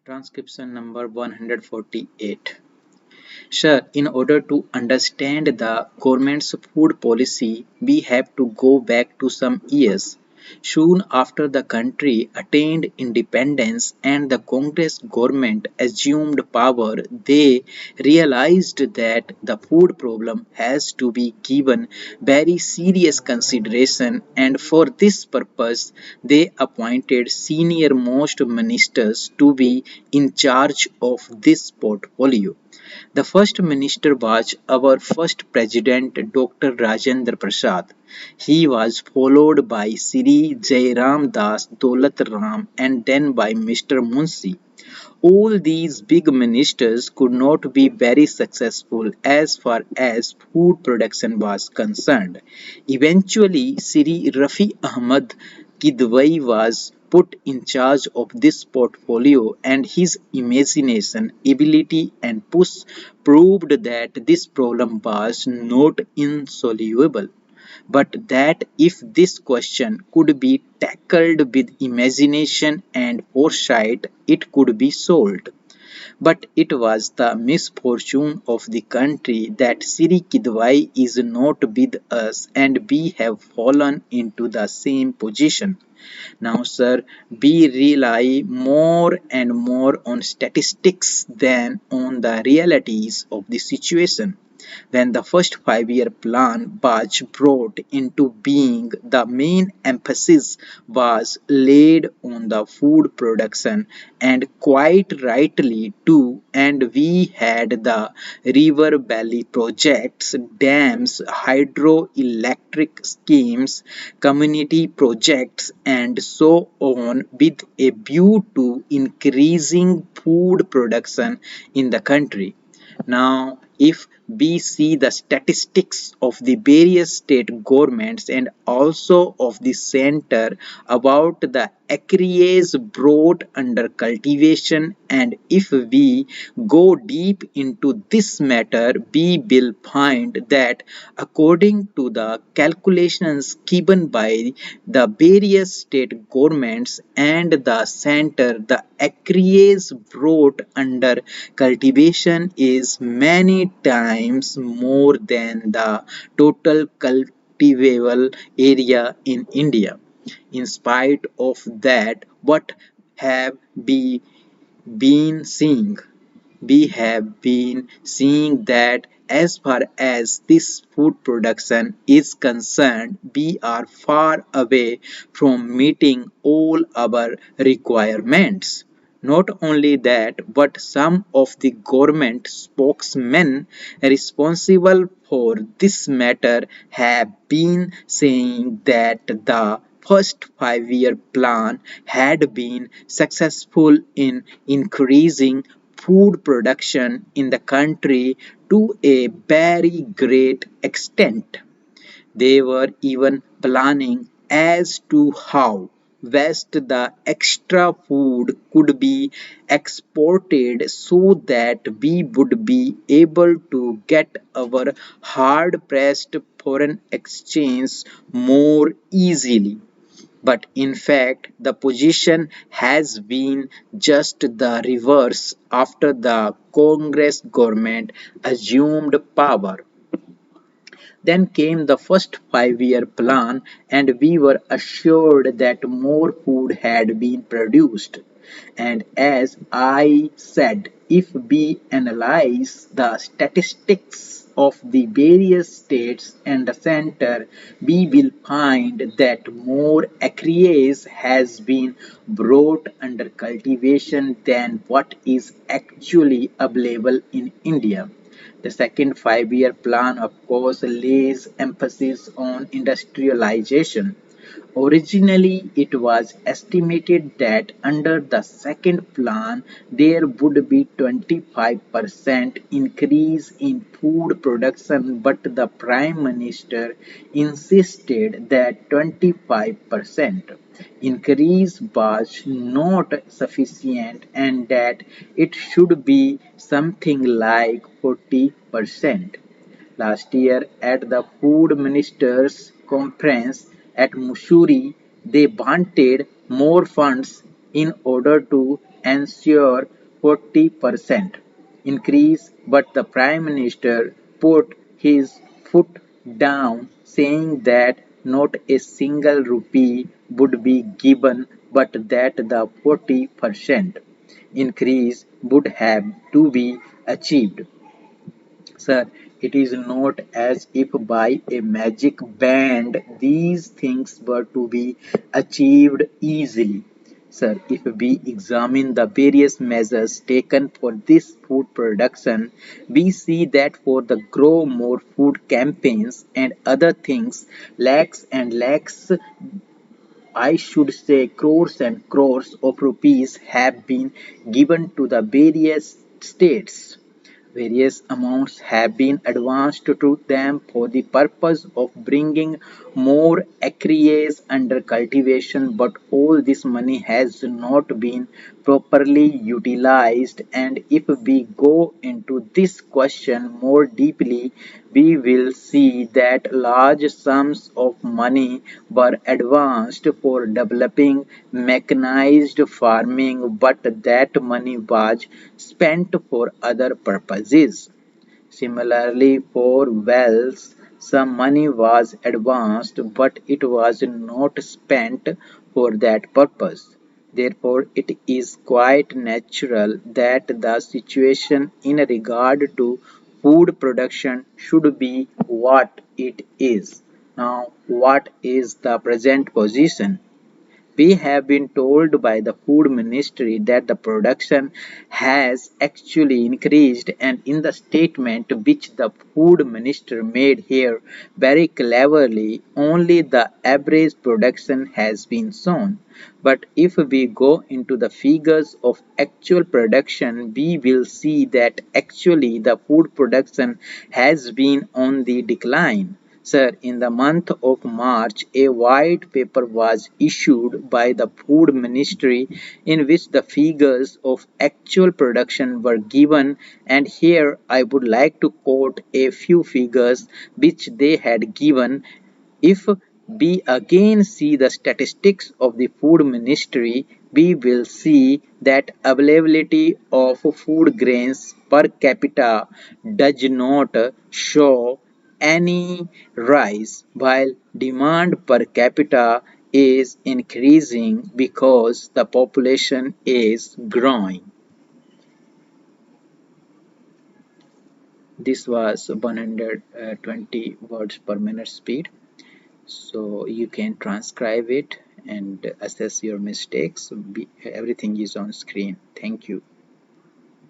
Transcription number 148. Sir, in order to understand the government's food policy, we have to go back to some years. Soon after the country attained independence and the Congress government assumed power, they realized that the food problem has to be given very serious consideration, and for this purpose they appointed senior most ministers to be in charge of this portfolio. The first minister was our first president, Dr. Rajendra Prasad. He was followed by Sri Jairam Das Daulat Ram and then by Mr. Munshi. All these big ministers could not be very successful as far as food production was concerned. Eventually, Sri Rafi Ahmad Kidwai was put in charge of this portfolio, and his imagination, ability, and push proved that this problem was not insoluble, but that if this question could be tackled with imagination and foresight, it could be solved. But it was the misfortune of the country that Siri Kidwai is not with us, and we have fallen into the same position. Now, sir, we rely more and more on statistics than on the realities of the situation. When the first 5 year plan was brought into being, the main emphasis was laid on the food production, and quite rightly too. And we had the river valley projects, dams, hydroelectric schemes, community projects, and so on, with a view to increasing food production in the country. Now, if we see the statistics of the various state governments and also of the center about the acreage brought under cultivation, and if we go deep into this matter, we will find that according to the calculations given by the various state governments and the center, the acreage brought under cultivation is many times more than the total cultivable area in India. In spite of that, what have we been seeing? We have been seeing that as far as this food production is concerned, we are far away from meeting all our requirements. Not only that, but some of the government spokesmen responsible for this matter have been saying that the first 5 year plan had been successful in increasing food production in the country to a very great extent. They were even planning as to how west the extra food could be exported so that we would be able to get our hard pressed foreign exchange more easily. But in fact, the position has been just the reverse after the Congress government assumed power. Then came the first 5 year plan, and we were assured that more food had been produced. And as I said, if we analyze the statistics of the various states and the center, we will find that more acreage has been brought under cultivation than what is actually available in India. The second 5 year plan, of course, lays emphasis on industrialization. Originally, it was estimated that under the second plan there would be 25% increase in food production, but the Prime Minister insisted that 25% increase was not sufficient and that it should be something like 40%. Last year, at the Food Ministers' Conference at Mussoorie, they wanted more funds in order to ensure 40% increase, but the Prime Minister put his foot down, saying that not a single rupee would be given, but that the 40% increase would have to be achieved. Sir, it is not as if by a magic band these things were to be achieved easily. Sir, if we examine the various measures taken for this food production, we see that for the grow more food campaigns and other things, lakhs and lakhs, I should say crores and crores of rupees have been given to the various states. Various amounts have been advanced to them for the purpose of bringing more acreage under cultivation, but all this money has not been properly utilized. And if we go into this question more deeply, we will see that large sums of money were advanced for developing mechanized farming, but that money was spent for other purposes. Similarly, for wells, some money was advanced, but it was not spent for that purpose. Therefore, it is quite natural that the situation in regard to food production should be what it is. Now, what is the present position? We have been told by the food ministry that the production has actually increased, and in the statement which the food minister made here very cleverly, only the average production has been shown. But if we go into the figures of actual production, we will see that actually the food production has been on the decline. Sir, in the month of March, a white paper was issued by the Food Ministry in which the figures of actual production were given, and here I would like to quote a few figures which they had given. If we again see the statistics of the food ministry, we will see that availability of food grains per capita does not show any rise, while demand per capita is increasing because the population is growing. This was 120 words per minute speed. So you can transcribe it and assess your mistakes. Everything is on screen. Thank you.